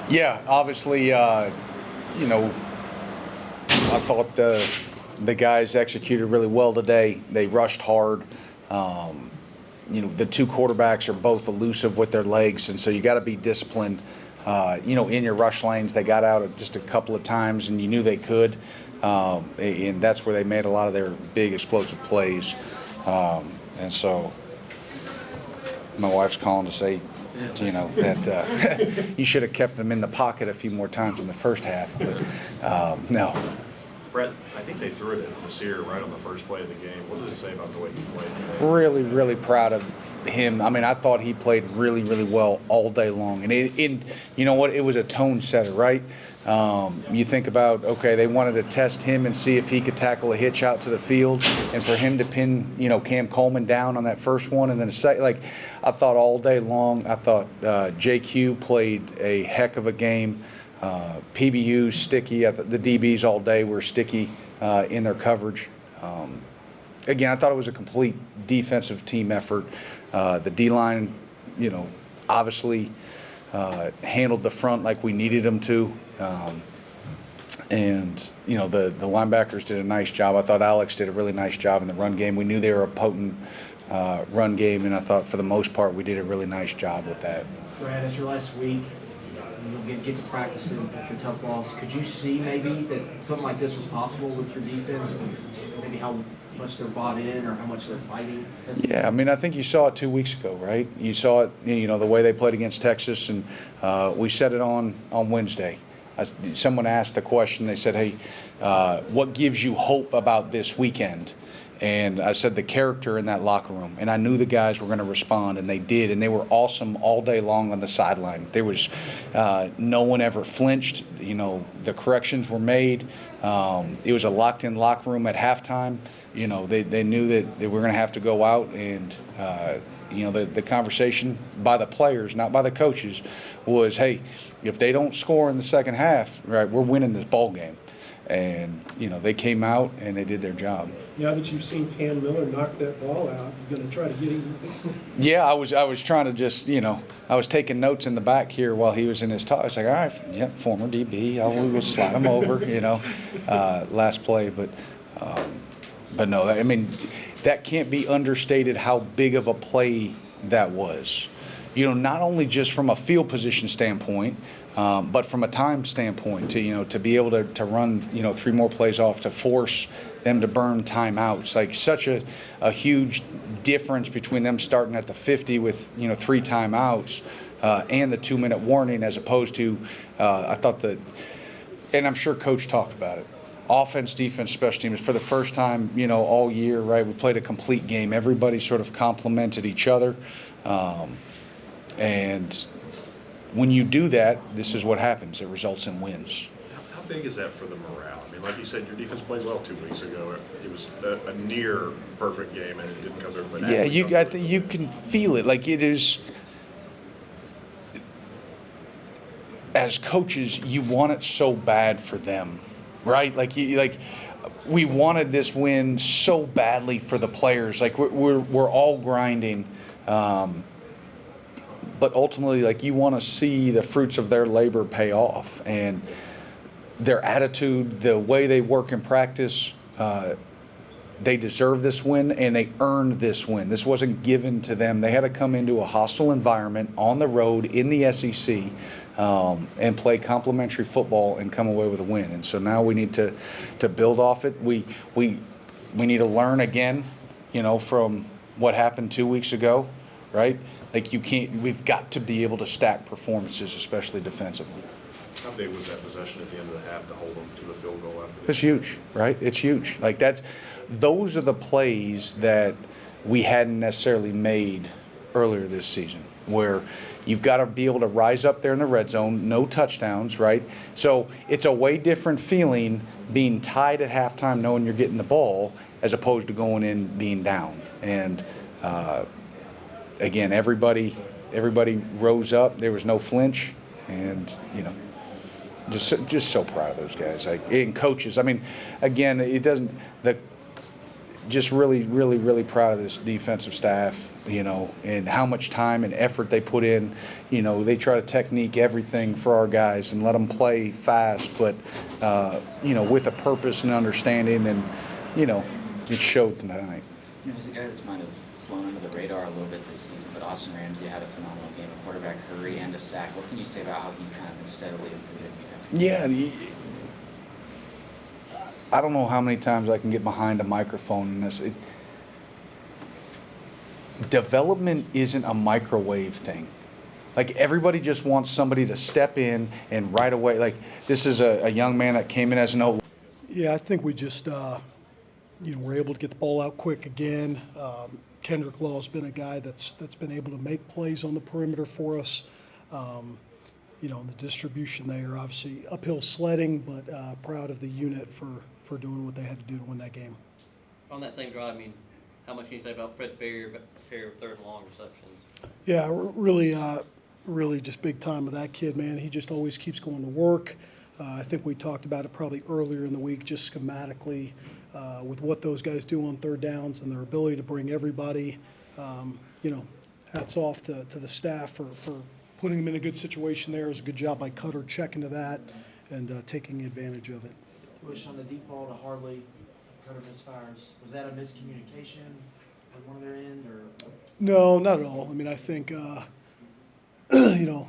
Yeah, obviously, I thought the guys executed really well today. They rushed hard. Um, the two quarterbacks are both elusive with their legs, and so you got to be disciplined. In your rush lanes, they got out just a couple of times, and you knew they could, and that's where they made a lot of their big explosive plays. And so, my wife's calling to say, that you should have kept them in the pocket a few more times in the first half. But no. Brett, I think they threw it at Nasir right on the first play of the game. What does it say about the way he played today? Really, really proud of him. I mean, I thought he played really, really well all day long. And you know what? It was a tone setter, right? You think about, okay, they wanted to test him and see if he could tackle a hitch out to the field, and for him to pin, Cam Coleman down on that first one, and then a second. Like, I thought all day long. I thought JQ played a heck of a game. PBU sticky. The DBs all day were sticky in their coverage. Again, I thought it was a complete defensive team effort. The D-line, obviously handled the front like we needed them to. And the linebackers did a nice job. I thought Alex did a really nice job in the run game. We knew they were a potent run game, and I thought for the most part we did a really nice job with that. Brad, it's your last week. You'll get to practice after a tough loss. Could you see maybe that something like this was possible with your defense, with maybe how much they're bought in or how much they're fighting? Yeah, I mean, I think you saw it 2 weeks ago, right? You saw it, the way they played against Texas, and we said it on Wednesday. Someone asked the question. They said, hey, what gives you hope about this weekend? And I said the character in that locker room. And I knew the guys were going to respond, and they did. And they were awesome all day long on the sideline. There was no one ever flinched. The corrections were made. It was a locked-in locker room at halftime. They knew that they were going to have to go out, and the conversation by the players, not by the coaches, was, hey, if they don't score in the second half, right, we're winning this ball game. And they came out and they did their job. Now that you've seen Cam Miller knock that ball out, you're going to try to get him. Yeah, I was trying to just, I was taking notes in the back here while he was in his talk. I was like, all right, yeah, former DB, we will slide him over, last play. But no, I mean, that can't be understated how big of a play that was. Not only just from a field position standpoint, but from a time standpoint, to be able to run, 3 more plays off, to force them to burn timeouts. Like, such a huge difference between them starting at the 50 with, 3 timeouts and the 2-minute warning, as opposed to, I thought that, and I'm sure Coach talked about it, offense, defense, special teams, for the first time, all year, right? We played a complete game. Everybody sort of complemented each other. And when you do that, this is what happens. It results in wins. How big is that for the morale? I mean, like you said, your defense played well 2 weeks ago. It was a near perfect game, and it didn't come to everybody. Yeah, you can feel it. Like, it is. As coaches, you want it so bad for them, right? Like we wanted this win so badly for the players. Like, we're all grinding. But ultimately, like, you want to see the fruits of their labor pay off, and their attitude, the way they work in practice, they deserve this win, and they earned this win. This wasn't given to them. They had to come into a hostile environment on the road in the SEC and play complimentary football and come away with a win. And so now we need to build off it. We need to learn again, from what happened 2 weeks ago, right? Like, we've got to be able to stack performances, especially defensively. How big was that possession at the end of the half to hold them to the field goal after? It's huge, right? It's huge. Like, those are the plays that we hadn't necessarily made earlier this season, where you've got to be able to rise up there in the red zone, no touchdowns, right? So it's a way different feeling being tied at halftime, knowing you're getting the ball, as opposed to going in being down. And again, everybody rose up. There was no flinch, and just so proud of those guys. Like, and coaches. I mean, again, it doesn't. just really, really, really proud of this defensive staff, you know, and how much time and effort they put in. You know, they try to technique everything for our guys and let them play fast, but, you know, with a purpose and understanding, and, you know, it showed tonight. You know, he's a guy that's might have flown under the radar a little bit this season, but Austin Ramsey had a phenomenal game, a quarterback hurry and a sack. What can you say about how he's kind of been steadily improving? Yeah, I don't know how many times I can get behind a microphone in this. Development isn't a microwave thing. Like, everybody just wants somebody to step in and right away. Like, this is a young man that came in as an O. Yeah, I think we just, you know, we're able to get the ball out quick again. Kendrick Law's been a guy that's been able to make plays on the perimeter for us. You know, and the distribution there, obviously uphill sledding, but proud of the unit for doing what they had to do to win that game. On that same drive, I mean, how much can you say about Fred Ferrier with third and long receptions? Yeah, really just big time with that kid, man. He just always keeps going to work. I think we talked about it probably earlier in the week, just schematically, with what those guys do on third downs and their ability to bring everybody. You know, hats off to the staff for putting them in a good situation there. It was a good job by Cutter checking to that and taking advantage of it. Bush on the deep ball to Harley, Cutter misfires. Was that a miscommunication on one of their end, or? No, not at all. I mean, I think, you know,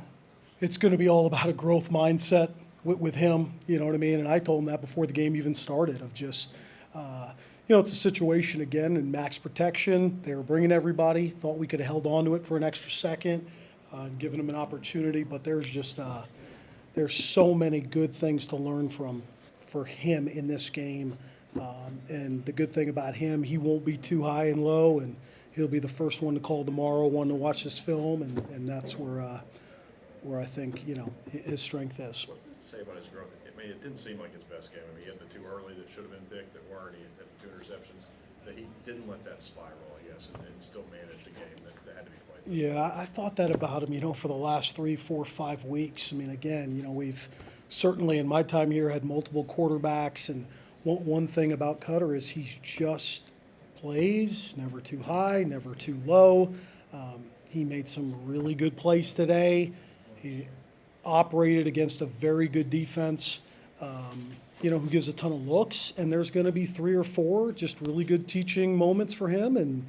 it's going to be all about a growth mindset with him, you know what I mean? And I told him that before the game even started, of just, you know, it's a situation again in max protection. They were bringing everybody, thought we could have held on to it for an extra second and given them an opportunity, but there's just, there's so many good things to learn for him in this game. And the good thing about him, he won't be too high and low, and he'll be the first one to call tomorrow, one to watch this film, and that's where I think, you know, his strength is. What did it say about his growth? I mean, it didn't seem like his best game. I mean, he had the two early that should have been big that weren't. He had the two interceptions. That he didn't let that spiral, I guess, and still managed a game that had to be played. Yeah, I thought that about him, you know, for the last 3, 4, 5 weeks. I mean, again, you know, we've certainly in my time here had multiple quarterbacks, and one thing about Cutter is he just plays, never too high, never too low. He made some really good plays today. He operated against a very good defense, you know, who gives a ton of looks, and there's going to be 3 or 4 just really good teaching moments for him, and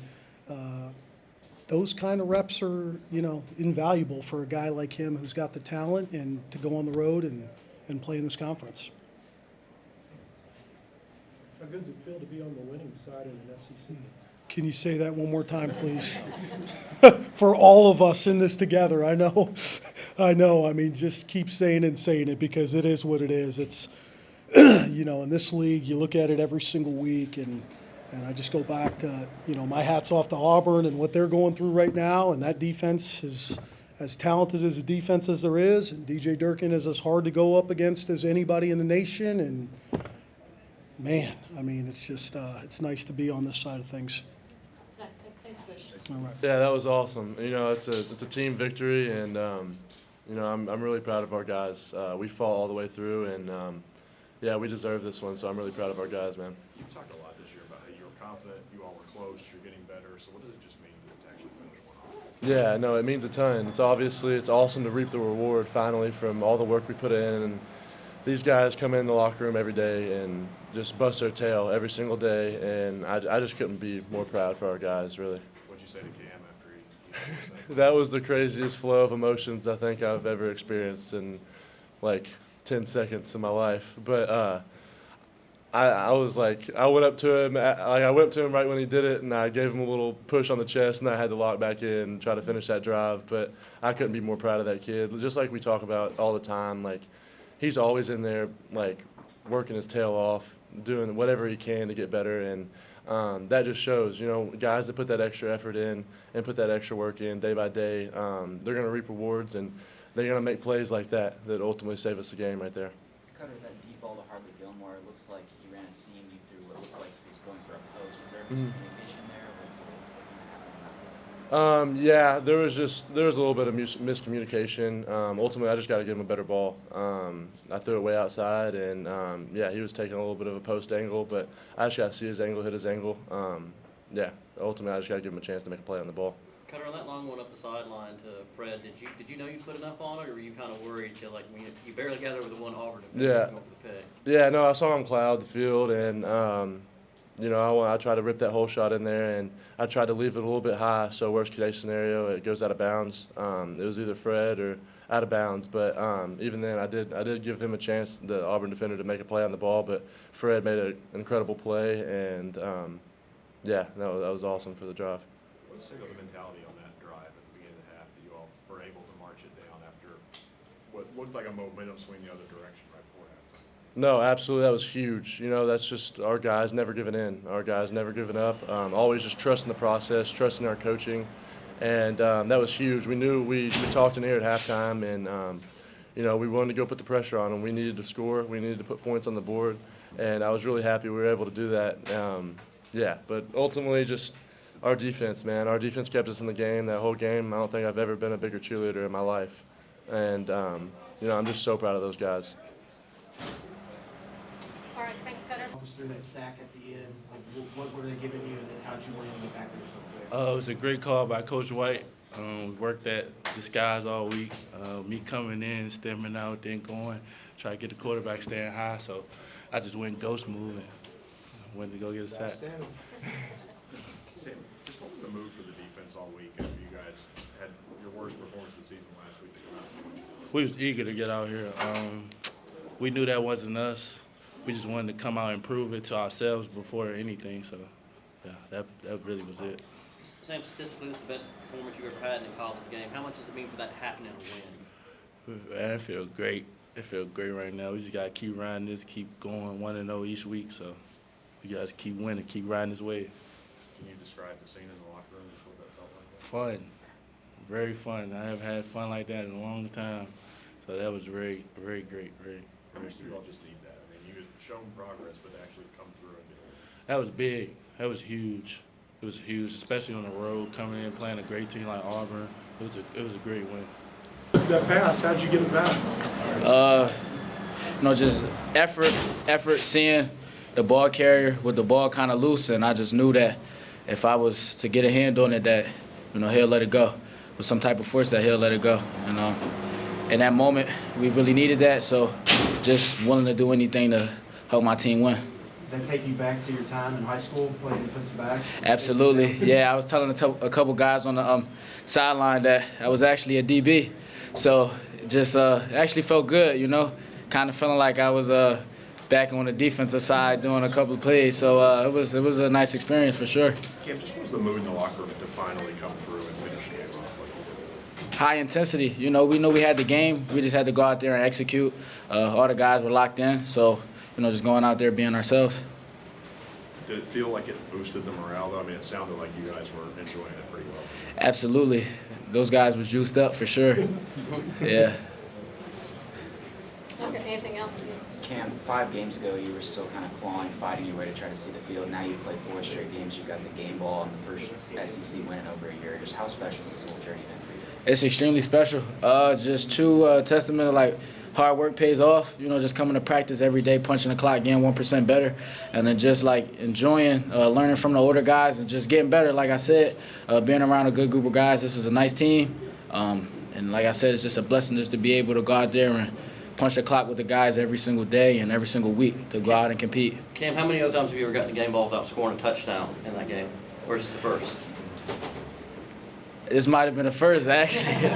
those kind of reps are, you know, invaluable for a guy like him who's got the talent and to go on the road and play in this conference. How good does it feel to be on the winning side in an SEC? Can you say that one more time, please? For all of us in this together, I know. I mean, just keep saying it because it is what it is. It's, you know, in this league, you look at it every single week, and I just go back to, you know, my hat's off to Auburn and what they're going through right now, and that defense is as talented as a defense as there is, and DJ Durkin is as hard to go up against as anybody in the nation, and man, I mean, it's just, it's nice to be on this side of things. Thanks, Bush. All right. Yeah, that was awesome. You know, it's a team victory, and you know, I'm really proud of our guys. We fought all the way through, and yeah, we deserve this one. So I'm really proud of our guys, man. You've talked a lot this year about how you were confident, you all were close, you're getting better. So what does it just mean to actually finish one off? Yeah, no, it means a ton. It's awesome to reap the reward finally from all the work we put in, and these guys come in the locker room every day and just bust their tail every single day, and I just couldn't be more proud for our guys, really. What'd you say to Cam after he That was the craziest flow of emotions I think I've ever experienced in like 10 seconds of my life. But I was like, I went up to him right when he did it, and I gave him a little push on the chest, and I had to lock back in and try to finish that drive. But I couldn't be more proud of that kid. Just like we talk about all the time, like he's always in there, like working his tail off, doing whatever he can to get better, and that just shows, you know, guys that put that extra effort in and put that extra work in day by day, they're going to reap rewards, and they're going to make plays like that ultimately save us the game right there. Cutter, that deep ball to Harley Gilmore, it looks like he ran a seam, you threw what looked like he was going for a post. Was there a miscommunication there? Or what happened? Yeah, there was a little bit of miscommunication. Ultimately, I just got to give him a better ball. I threw it way outside, and yeah, he was taking a little bit of a post angle, but I just got to see his angle, hit his angle. Yeah, ultimately, I just got to give him a chance to make a play on the ball. Cutter, on that long one up the sideline to Fred, did you know you put enough on it, or were you kind of worried till like when you barely got over the one Auburn Yeah. go for the pick? Yeah, no, I saw him cloud the field, and you know, I tried to rip that whole shot in there, and I tried to leave it a little bit high. So worst case scenario, it goes out of bounds. It was either Fred or out of bounds. But even then, I did give him a chance, the Auburn defender, to make a play on the ball. But Fred made an incredible play, and yeah, that was awesome for the drive. What's the mentality on that drive at the beginning of the half that you all were able to march it down after what looked like a momentum swing the other direction right before halftime? No, absolutely, that was huge. You know, that's just our guys never giving in. Our guys never giving up. Always just trusting the process, trusting our coaching, and that was huge. We knew we talked in here at halftime, and you know, we wanted to go put the pressure on them. We needed to score. We needed to put points on the board, and I was really happy we were able to do that. Yeah, but ultimately, just our defense, man. Our defense kept us in the game that whole game. I don't think I've ever been a bigger cheerleader in my life, and you know, I'm just so proud of those guys. All right, thanks, Cutter. Walk us through that sack at the end. Like, what were they giving you, and then how'd you land to get back there so quick? It was a great call by Coach White. We worked that disguise all week. Me coming in, stepping out, then going, try to get the quarterback staying high. So I just went ghost move and went to go get a sack. Sam, just what was the move for the defense all week after you guys had your worst performance of the season last week to come out? We was eager to get out here. We knew that wasn't us. We just wanted to come out and prove it to ourselves before anything. So, yeah, that really was it. Sam, statistically, it's the best performance you've ever had in a college game. How much does it mean for that to happen in a win? Man, it feels great. It feels great right now. We just got to keep riding this, keep going 1-0 each week. So we got to keep winning, keep riding this wave. Can you describe the scene in the locker room, just what that felt like? Fun, very fun. I haven't had fun like that in a long time. So that was very, very great, How much do you all just need that? I mean, you had shown progress, but to actually come through and do it. That was big. That was huge. It was huge, especially on the road, coming in, playing a great team like Auburn. It was a great win. That pass, how'd you get it back? You know, just effort, seeing the ball carrier with the ball kind of loose, and I just knew that if I was to get a hand on it, that, you know, he'll let it go. With some type of force, that he'll let it go. You know, in that moment, we really needed that, so just willing to do anything to help my team win. Did that take you back to your time in high school playing defensive back? Absolutely. Yeah, I was telling a couple guys on the sideline that I was actually a DB. So just actually felt good, you know, kind of feeling like I was back on the defensive side doing a couple of plays. So it was a nice experience for sure. Cam, just what was the mood in the locker room to finally come through and finish the game off? High intensity. You know, we knew we had the game. We just had to go out there and execute. All the guys were locked in. So, you know, just going out there being ourselves. Did it feel like it boosted the morale, though? I mean, it sounded like you guys were enjoying it pretty well. Absolutely. Those guys were juiced up for sure. Yeah. Okay, anything else? Cam, 5 games ago, you were still kind of clawing, fighting your way to try to see the field. Now you play 4 straight games. You got the game ball and the first SEC win in over a year. Just how special has this whole journey been for you? It's extremely special. Just true testament of like hard work pays off. You know, just coming to practice every day, punching the clock, getting 1% better, and then just like enjoying, learning from the older guys and just getting better. Like I said, being around a good group of guys. This is a nice team, and like I said, it's just a blessing just to be able to go out there and punch the clock with the guys every single day and every single week to go out and compete. Cam, how many other times have you ever gotten the game ball without scoring a touchdown in that game? Or is this the first? This might have been the first, actually.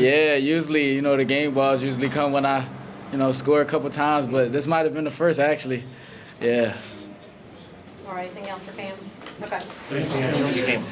Yeah, usually, you know, the game balls usually come when I, you know, score a couple times, but this might have been the first, actually. Yeah. All right, anything else for Cam? Okay. Thanks, Cam.